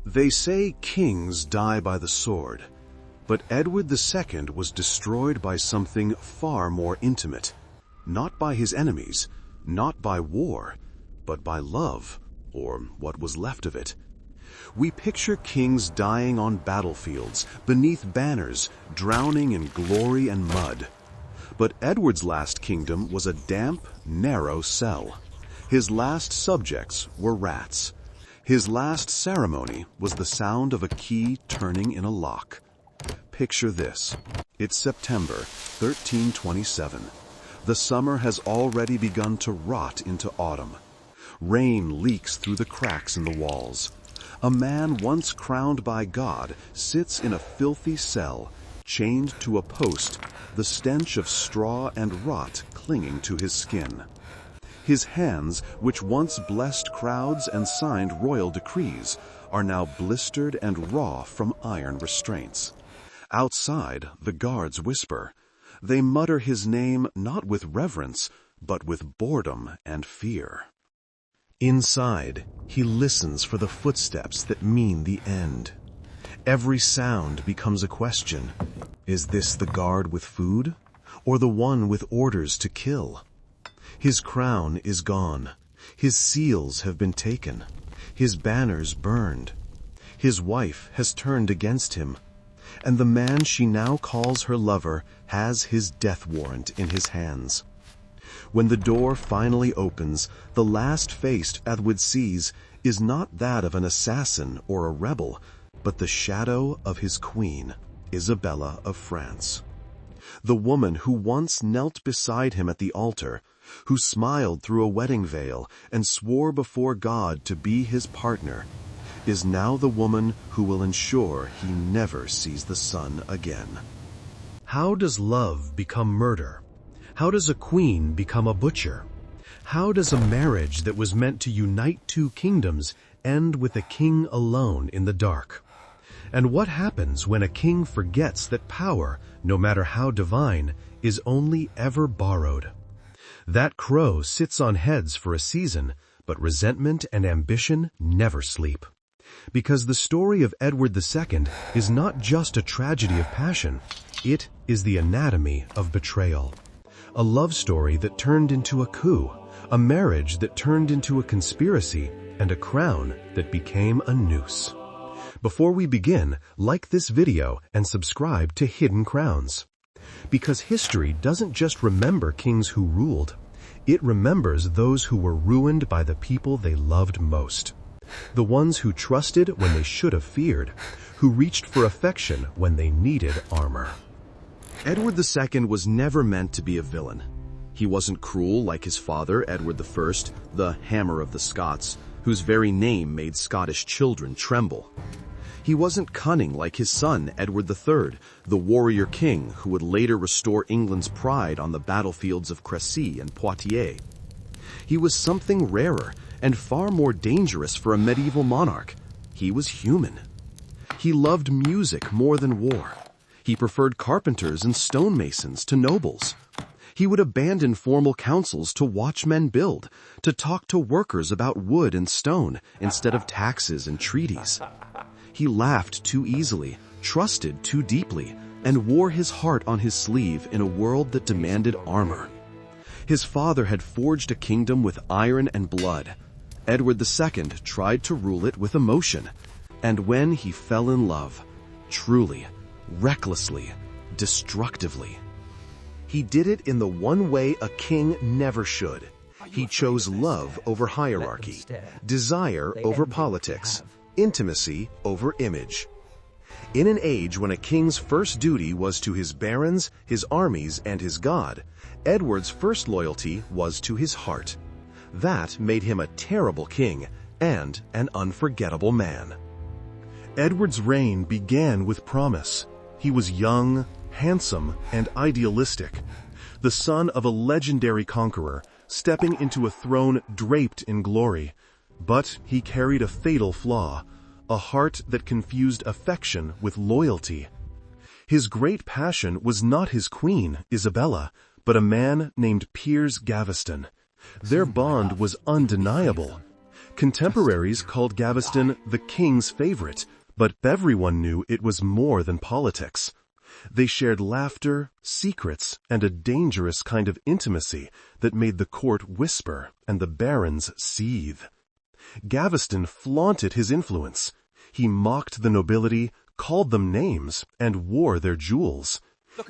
They say kings die by the sword, but Edward II was destroyed by something far more intimate. Not by his enemies, not by war, but by love, or what was left of it. We picture kings dying on battlefields, beneath banners, drowning in glory and mud. But Edward's last kingdom was a damp, narrow cell. His last subjects were rats. His last ceremony was the sound of a key turning in a lock. Picture this. It's September 1327. The summer has already begun to rot into autumn. Rain leaks through the cracks in the walls. A man once crowned by God sits in a filthy cell, chained to a post, the stench of straw and rot clinging to his skin. His hands, which once blessed crowds and signed royal decrees, are now blistered and raw from iron restraints. Outside, the guards whisper. They mutter his name not with reverence, but with boredom and fear. Inside, he listens for the footsteps that mean the end. Every sound becomes a question. Is this the guard with food, or the one with orders to kill? His crown is gone. His seals have been taken. His banners burned. His wife has turned against him, and the man she now calls her lover has his death warrant in his hands. When the door finally opens, the last face Edward sees is not that of an assassin or a rebel, but the shadow of his queen, Isabella of France. The woman who once knelt beside him at the altar, who smiled through a wedding veil and swore before God to be his partner, is now the woman who will ensure he never sees the sun again. How does love become murder? How does a queen become a butcher? How does a marriage that was meant to unite two kingdoms end with a king alone in the dark? And what happens when a king forgets that power, no matter how divine, is only ever borrowed? That crow sits on heads for a season, but resentment and ambition never sleep. Because the story of Edward II is not just a tragedy of passion, it is the anatomy of betrayal. A love story that turned into a coup, a marriage that turned into a conspiracy, and a crown that became a noose. Before we begin, like this video and subscribe to Hidden Crowns. Because history doesn't just remember kings who ruled, it remembers those who were ruined by the people they loved most. The ones who trusted when they should have feared, who reached for affection when they needed armor. Edward II was never meant to be a villain. He wasn't cruel like his father, Edward I, the Hammer of the Scots, whose very name made Scottish children tremble. He wasn't cunning like his son, Edward III, the warrior king who would later restore England's pride on the battlefields of Crécy and Poitiers. He was something rarer and far more dangerous for a medieval monarch. He was human. He loved music more than war. He preferred carpenters and stonemasons to nobles. He would abandon formal councils to watch men build, to talk to workers about wood and stone instead of taxes and treaties. He laughed too easily, trusted too deeply, and wore his heart on his sleeve in a world that demanded armor. His father had forged a kingdom with iron and blood. Edward II tried to rule it with emotion, and when he fell in love, truly, recklessly, destructively, he did it in the one way a king never should. He chose love over hierarchy, desire over politics, intimacy over image. In an age when a king's first duty was to his barons, his armies, and his God, Edward's first loyalty was to his heart. That made him a terrible king and an unforgettable man. Edward's reign began with promise. He was young, handsome, and idealistic, the son of a legendary conqueror, stepping into a throne draped in glory. But he carried a fatal flaw, a heart that confused affection with loyalty. His great passion was not his queen, Isabella, but a man named Piers Gaveston. Their bond was undeniable. Contemporaries called Gaveston the king's favorite, but everyone knew it was more than politics. They shared laughter, secrets, and a dangerous kind of intimacy that made the court whisper and the barons seethe. Gaveston flaunted his influence. He mocked the nobility, called them names, and wore their jewels.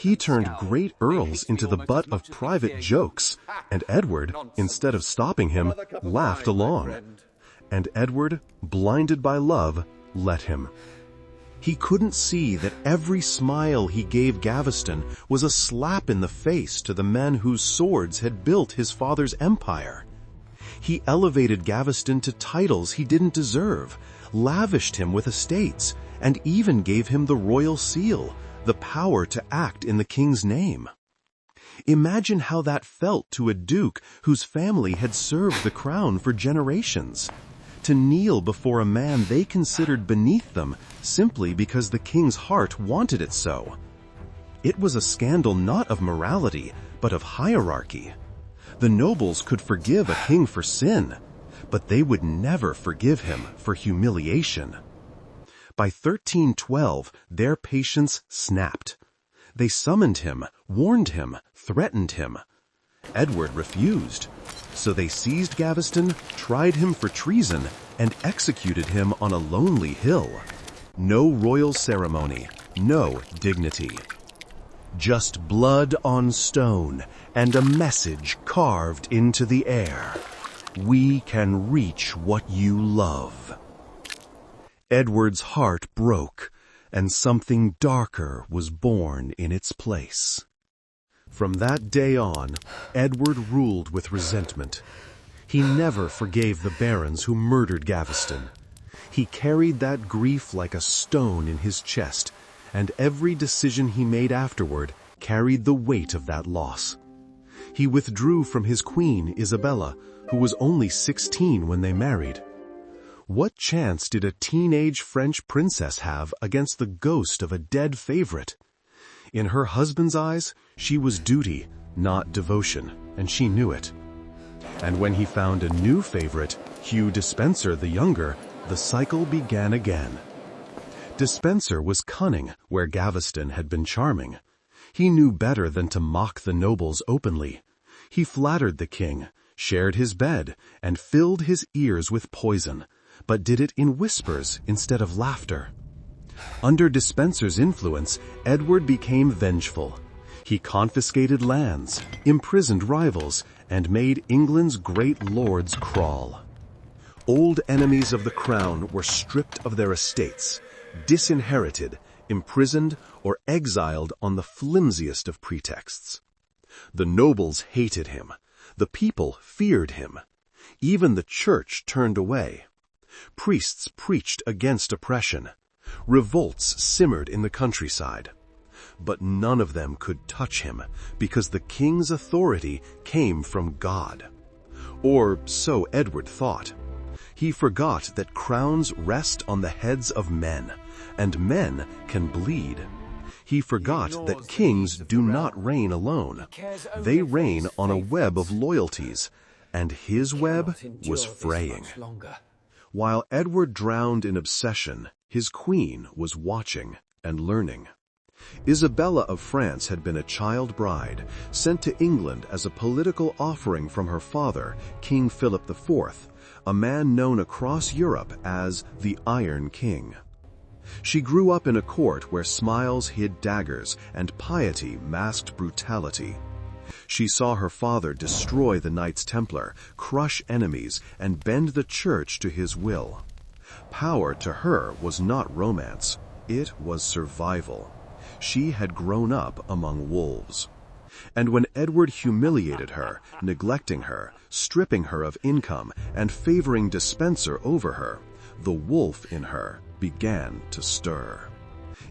He turned great earls into the butt of private jokes, and Edward, instead of stopping him, laughed along. And Edward, blinded by love, let him. He couldn't see that every smile he gave Gaveston was a slap in the face to the men whose swords had built his father's empire. He elevated Gaveston to titles he didn't deserve, lavished him with estates, and even gave him the royal seal, the power to act in the king's name. Imagine how that felt to a duke whose family had served the crown for generations. To kneel before a man they considered beneath them simply because the king's heart wanted it so. It was a scandal not of morality, but of hierarchy. The nobles could forgive a king for sin, but they would never forgive him for humiliation. By 1312, their patience snapped. They summoned him, warned him, threatened him. Edward refused. So they seized Gaveston, tried him for treason, and executed him on a lonely hill. No royal ceremony, no dignity. Just blood on stone and a message carved into the air. We can reach what you love. Edward's heart broke, and something darker was born in its place. From that day on, Edward ruled with resentment. He never forgave the barons who murdered Gaveston. He carried that grief like a stone in his chest, and every decision he made afterward carried the weight of that loss. He withdrew from his queen, Isabella, who was only 16 when they married. What chance did a teenage French princess have against the ghost of a dead favorite? In her husband's eyes, she was duty, not devotion, and she knew it. And when he found a new favorite, Hugh Despenser the younger, the cycle began again. Despenser was cunning where Gaveston had been charming. He knew better than to mock the nobles openly. He flattered the king, shared his bed, and filled his ears with poison, but did it in whispers instead of laughter. Under Despenser's influence, Edward became vengeful. He confiscated lands, imprisoned rivals, and made England's great lords crawl. Old enemies of the crown were stripped of their estates, disinherited, imprisoned, or exiled on the flimsiest of pretexts. The nobles hated him. The people feared him. Even the church turned away. Priests preached against oppression. Revolts simmered in the countryside. But none of them could touch him, because the king's authority came from God. Or so Edward thought. He forgot that crowns rest on the heads of men, and men can bleed. He forgot that kings do not reign alone. They reign on a web of loyalties, and his web was fraying. While Edward drowned in obsession, his queen was watching and learning. Isabella of France had been a child bride, sent to England as a political offering from her father, King Philip IV, a man known across Europe as the Iron King. She grew up in a court where smiles hid daggers and piety masked brutality. She saw her father destroy the Knights Templar, crush enemies, and bend the church to his will. Power to her was not romance, it was survival. She had grown up among wolves. And when Edward humiliated her, neglecting her, stripping her of income, and favoring Despenser over her, the wolf in her began to stir.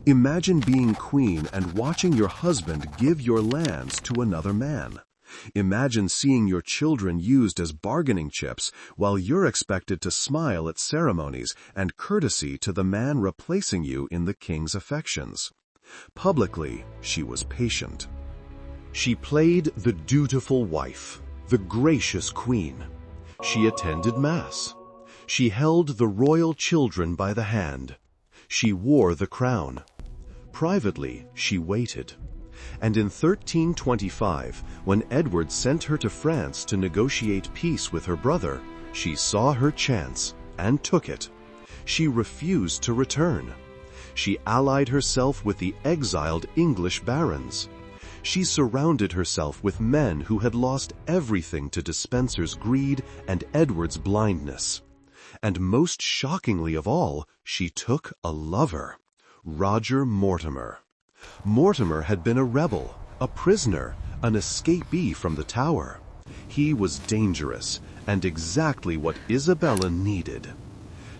Imagine being queen and watching your husband give your lands to another man. Imagine seeing your children used as bargaining chips while you're expected to smile at ceremonies and courtesy to the man replacing you in the king's affections. Publicly, she was patient. She played the dutiful wife, the gracious queen. She attended Mass. She held the royal children by the hand. She wore the crown. Privately, she waited. And in 1325, when Edward sent her to France to negotiate peace with her brother, she saw her chance and took it. She refused to return. She allied herself with the exiled English barons. She surrounded herself with men who had lost everything to Despenser's greed and Edward's blindness. And most shockingly of all, she took a lover, Roger Mortimer. Mortimer had been a rebel, a prisoner, an escapee from the Tower. He was dangerous and exactly what Isabella needed.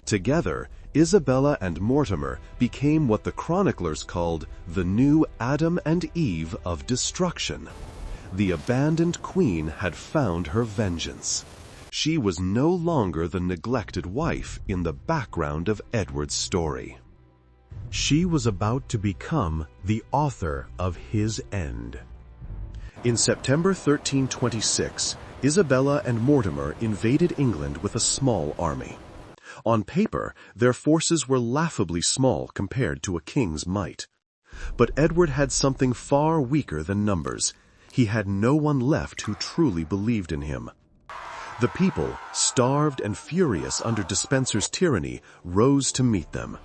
Together, Isabella and Mortimer became what the chroniclers called the new Adam and Eve of destruction. The abandoned queen had found her vengeance. She was no longer the neglected wife in the background of Edward's story. She was about to become the author of his end. In September 1326, Isabella and Mortimer invaded England with a small army. On paper, their forces were laughably small compared to a king's might. But Edward had something far weaker than numbers. He had no one left who truly believed in him. The people, starved and furious under Despenser's tyranny, rose to meet them.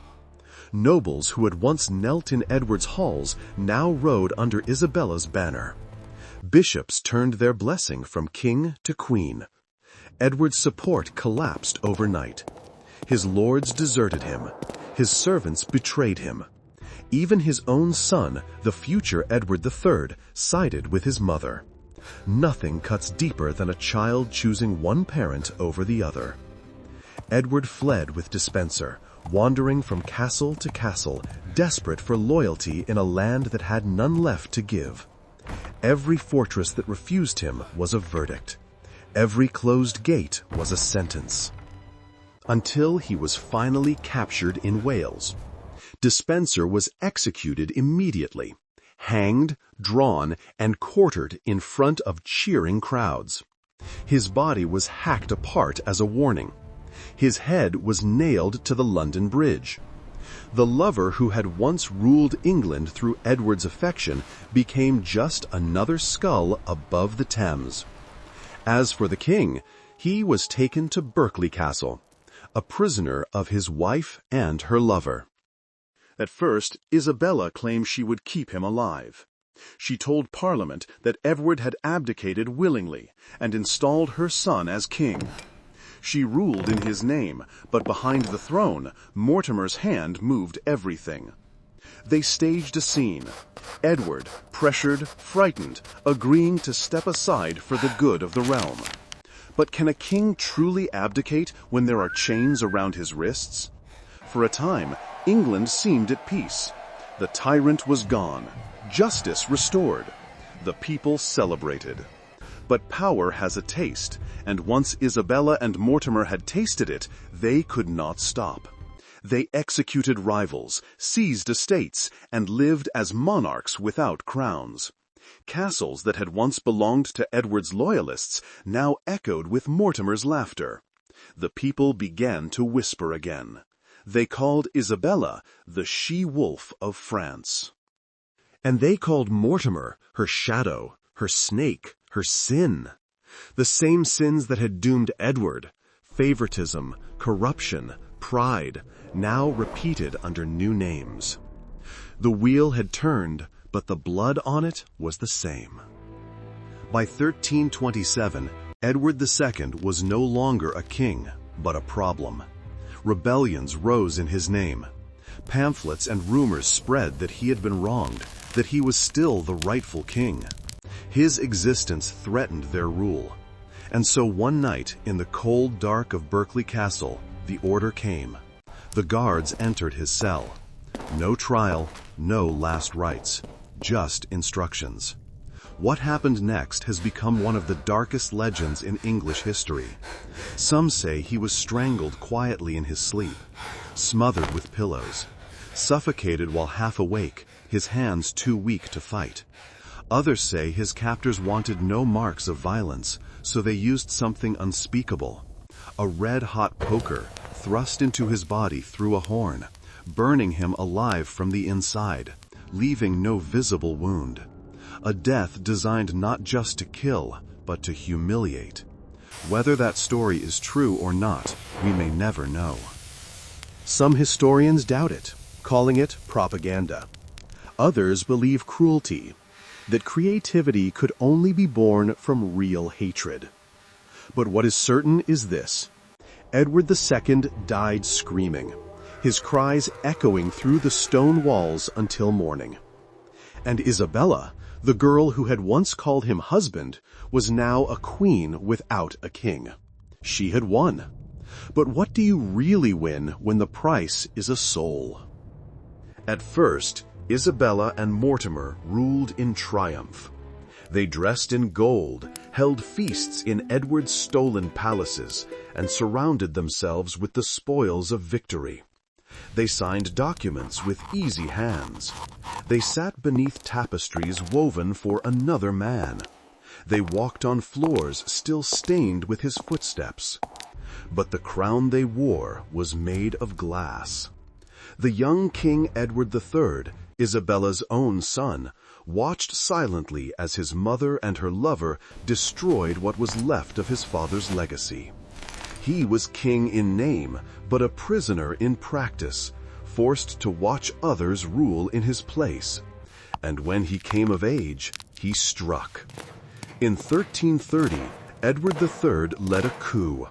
Nobles who had once knelt in Edward's halls now rode under Isabella's banner. Bishops turned their blessing from king to queen. Edward's support collapsed overnight. His lords deserted him. His servants betrayed him. Even his own son, the future Edward III, sided with his mother. Nothing cuts deeper than a child choosing one parent over the other. Edward fled with Despenser, wandering from castle to castle, desperate for loyalty in a land that had none left to give. Every fortress that refused him was a verdict. Every closed gate was a sentence. Until he was finally captured in Wales. Despenser was executed immediately, hanged, drawn, and quartered in front of cheering crowds. His body was hacked apart as a warning. His head was nailed to the London Bridge. The lover who had once ruled England through Edward's affection became just another skull above the Thames. As for the king, he was taken to Berkeley Castle, a prisoner of his wife and her lover. At first, Isabella claimed she would keep him alive. She told Parliament that Edward had abdicated willingly and installed her son as king. She ruled in his name, but behind the throne, Mortimer's hand moved everything. They staged a scene. Edward, pressured, frightened, agreeing to step aside for the good of the realm. But can a king truly abdicate when there are chains around his wrists? For a time, England seemed at peace. The tyrant was gone, justice restored. The people celebrated. But power has a taste, and once Isabella and Mortimer had tasted it, they could not stop. They executed rivals, seized estates, and lived as monarchs without crowns. Castles that had once belonged to Edward's loyalists now echoed with Mortimer's laughter. The people began to whisper again. They called Isabella the she-wolf of France. And they called Mortimer her shadow, her snake, her sin. The same sins that had doomed Edward, favoritism, corruption, pride, now repeated under new names. The wheel had turned, but the blood on it was the same. By 1327, Edward II was no longer a king, but a problem. Rebellions rose in his name. Pamphlets and rumors spread that he had been wronged, that he was still the rightful king. His existence threatened their rule. And so one night, in the cold dark of Berkeley Castle, the order came. The guards entered his cell. No trial, no last rites, just instructions. What happened next has become one of the darkest legends in English history. Some say he was strangled quietly in his sleep, smothered with pillows, suffocated while half awake, his hands too weak to fight. Others say his captors wanted no marks of violence, so they used something unspeakable, a red-hot poker thrust into his body through a horn, burning him alive from the inside, leaving no visible wound. A death designed not just to kill, but to humiliate. Whether that story is true or not, we may never know. Some historians doubt it, calling it propaganda. Others believe cruelty, that creativity could only be born from real hatred. But what is certain is this: Edward II died screaming, his cries echoing through the stone walls until morning. And Isabella, the girl who had once called him husband, was now a queen without a king. She had won. But what do you really win when the price is a soul? At first, Isabella and Mortimer ruled in triumph. They dressed in gold, held feasts in Edward's stolen palaces, and surrounded themselves with the spoils of victory. They signed documents with easy hands. They sat beneath tapestries woven for another man. They walked on floors still stained with his footsteps. But the crown they wore was made of glass. The young King Edward III, Isabella's own son, watched silently as his mother and her lover destroyed what was left of his father's legacy. He was king in name, but a prisoner in practice, forced to watch others rule in his place. And when he came of age, he struck. In 1330, Edward III led a coup.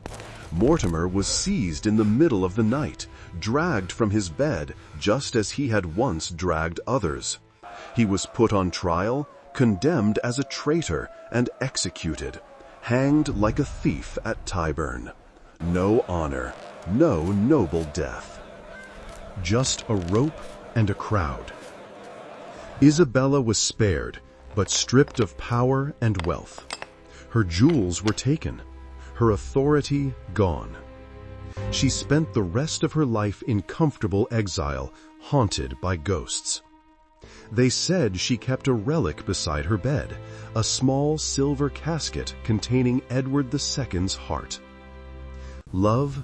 Mortimer was seized in the middle of the night, dragged from his bed just as he had once dragged others. He was put on trial, condemned as a traitor, and executed, hanged like a thief at Tyburn. No honor, no noble death. Just a rope and a crowd. Isabella was spared, but stripped of power and wealth. Her jewels were taken, her authority gone. She spent the rest of her life in comfortable exile, haunted by ghosts. They said she kept a relic beside her bed, a small silver casket containing Edward II's heart. Love,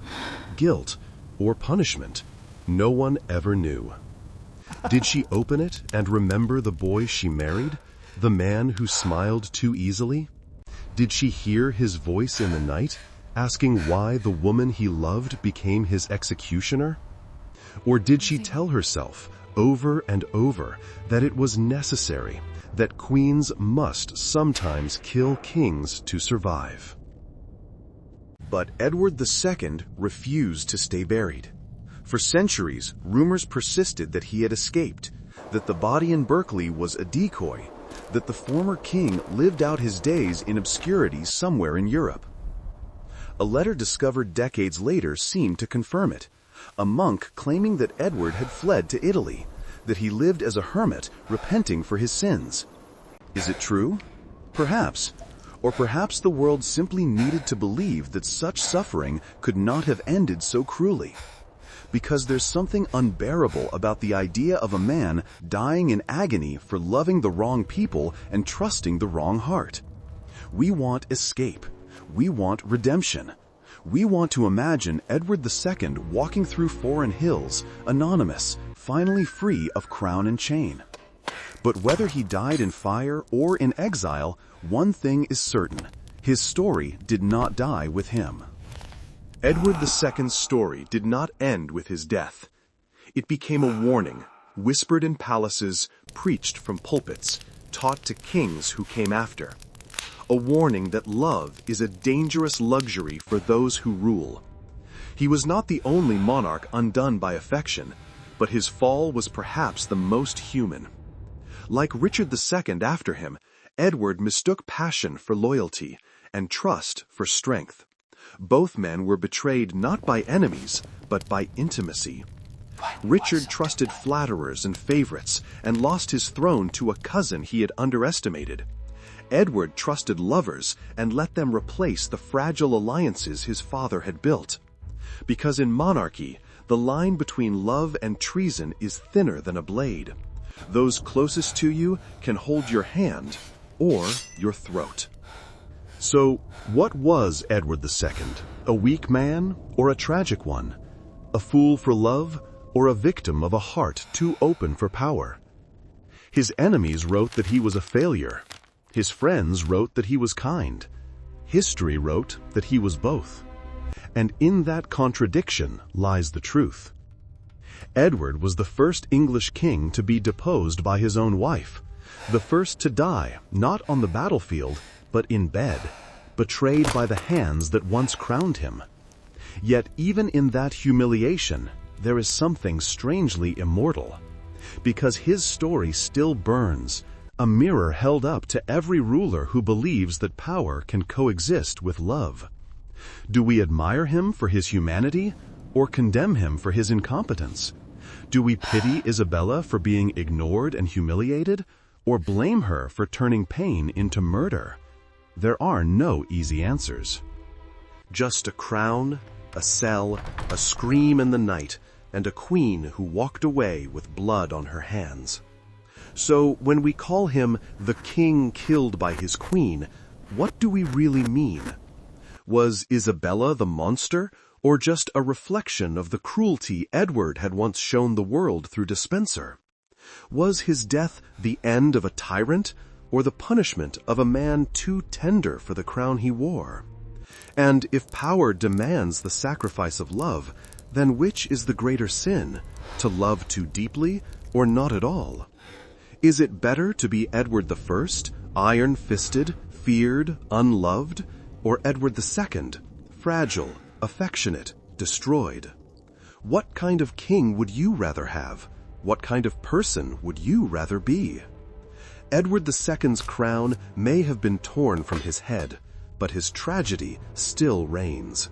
guilt, or punishment, no one ever knew. Did she open it and remember the boy she married, the man who smiled too easily? Did she hear his voice in the night, asking why the woman he loved became his executioner? Or did she tell herself, over and over, that it was necessary, that queens must sometimes kill kings to survive? But Edward II refused to stay buried. For centuries, rumors persisted that he had escaped, that the body in Berkeley was a decoy, that the former king lived out his days in obscurity somewhere in Europe. A letter discovered decades later seemed to confirm it. A monk claiming that Edward had fled to Italy, that he lived as a hermit, repenting for his sins. Is it true? Perhaps. Or perhaps the world simply needed to believe that such suffering could not have ended so cruelly. Because there's something unbearable about the idea of a man dying in agony for loving the wrong people and trusting the wrong heart. We want escape. We want redemption. We want to imagine Edward II walking through foreign hills, anonymous, finally free of crown and chain. But whether he died in fire or in exile, one thing is certain: his story did not die with him. Edward II's story did not end with his death. It became a warning, whispered in palaces, preached from pulpits, taught to kings who came after. A warning that love is a dangerous luxury for those who rule. He was not the only monarch undone by affection, but his fall was perhaps the most human. Like Richard II after him, Edward mistook passion for loyalty and trust for strength. Both men were betrayed not by enemies, but by intimacy. Richard trusted flatterers and favorites and lost his throne to a cousin he had underestimated. Edward trusted lovers and let them replace the fragile alliances his father had built. Because in monarchy, the line between love and treason is thinner than a blade. Those closest to you can hold your hand or your throat. So, what was Edward II? A weak man or a tragic one? A fool for love or a victim of a heart too open for power? His enemies wrote that he was a failure. His friends wrote that he was kind. History wrote that he was both. And in that contradiction lies the truth. Edward was the first English king to be deposed by his own wife, the first to die not on the battlefield, but in bed, betrayed by the hands that once crowned him. Yet even in that humiliation, there is something strangely immortal, because his story still burns, a mirror held up to every ruler who believes that power can coexist with love. Do we admire him for his humanity, or condemn him for his incompetence? Do we pity Isabella for being ignored and humiliated, or blame her for turning pain into murder? There are no easy answers. Just a crown, a cell, a scream in the night, and a queen who walked away with blood on her hands. So when we call him the king killed by his queen, what do we really mean? Was Isabella the monster, or just a reflection of the cruelty Edward had once shown the world through Despenser? Was his death the end of a tyrant, or the punishment of a man too tender for the crown he wore? And if power demands the sacrifice of love, then which is the greater sin, to love too deeply or not at all? Is it better to be Edward I, iron-fisted, feared, unloved, or Edward II, fragile, affectionate, destroyed? What kind of king would you rather have? What kind of person would you rather be? Edward II's crown may have been torn from his head, but his tragedy still reigns.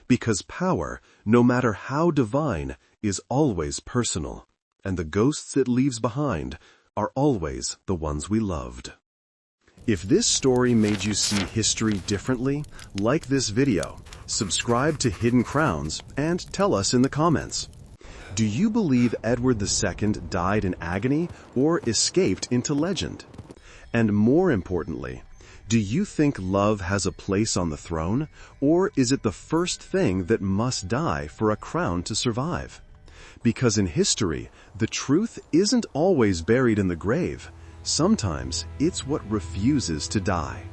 Because power, no matter how divine, is always personal, and the ghosts it leaves behind are always the ones we loved. If this story made you see history differently, like this video, subscribe to Hidden Crowns, and tell us in the comments. Do you believe Edward II died in agony or escaped into legend? And more importantly, do you think love has a place on the throne, or is it the first thing that must die for a crown to survive? Because in history, the truth isn't always buried in the grave. Sometimes it's what refuses to die.